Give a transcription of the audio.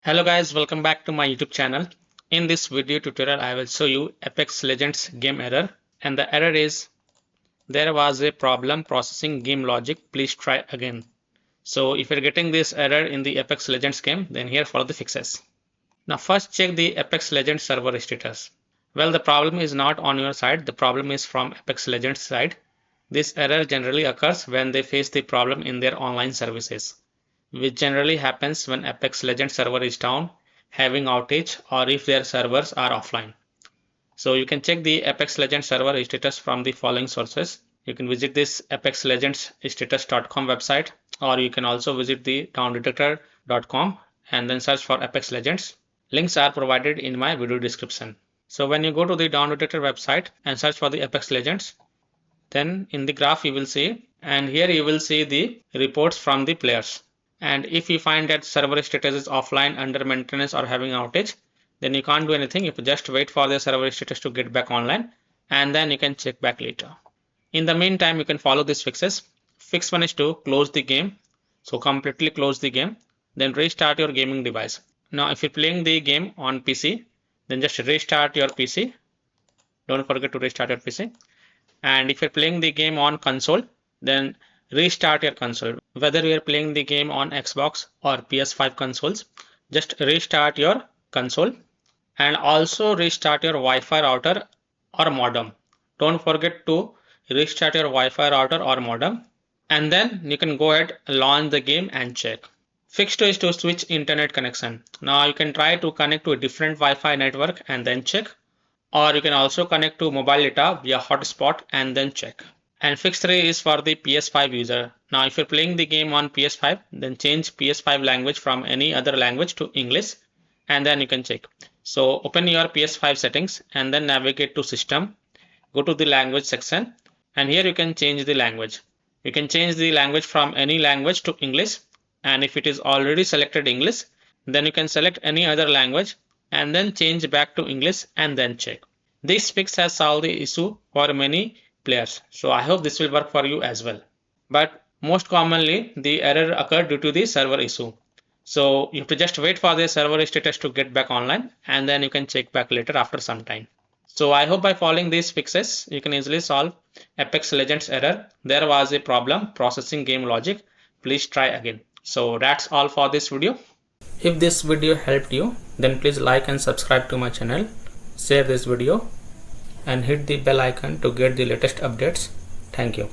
Hello guys, welcome back to my YouTube channel. In this video tutorial, I will show you Apex Legends game error, and the error is there was a problem processing game logic. Please try again. So if you're getting this error in the Apex Legends game, then here follow the fixes. Now first check the Apex Legends server status. Well, the problem is not on your side. The problem is from Apex Legends side. This error generally occurs when they face the problem in their online services, which generally happens when Apex Legends server is down, having outage, or if their servers are offline. So you can check the Apex Legends server status from the following sources. You can visit this apexlegendsstatus.com website, or you can also visit the downdetector.com and then search for Apex Legends. Links are provided in my video description. So when you go to the Down Detector website and search for the Apex Legends, then in the graph you will see, and here you will see the reports from the players. And if you find that server status is offline, under maintenance, or having outage, then you can't do anything. You just wait for the server status to get back online, and then you can check back later. In the meantime, you can follow these fixes. Fix one is to close the game. So completely close the game, then restart your gaming device. Now if you're playing the game on PC, then just restart your PC. Don't forget to restart your PC. And if you're playing the game on console, then restart your console. Whether you are playing the game on Xbox or PS5 consoles, just restart your console and also restart your Wi-Fi router or modem. Don't forget to restart your Wi-Fi router or modem, and then you can go ahead, launch the game and check. Fix 2 is to switch internet connection. Now you can try to connect to a different Wi-Fi network and then check, or you can also connect to mobile data via hotspot and then check. And fix 3 is for the PS5 user. Now if you're playing the game on PS5, then change PS5 language from any other language to English, and then you can check. So open your PS5 settings and then navigate to system, go to the language section, and here you can change the language. You can change the language from any language to English, and if it is already selected English, then you can select any other language and then change back to English and then check. This fix has solved the issue for many players, so I hope this will work for you as well. But most commonly the error occurred due to the server issue, so you have to just wait for the server status to get back online, and then you can check back later after some time. So I hope by following these fixes you can easily solve Apex Legends error. There was a problem processing game logic. Please try again. So that's all for this video. If this video helped you, then please like and subscribe to my channel, share this video and hit the bell icon to get the latest updates. Thank you.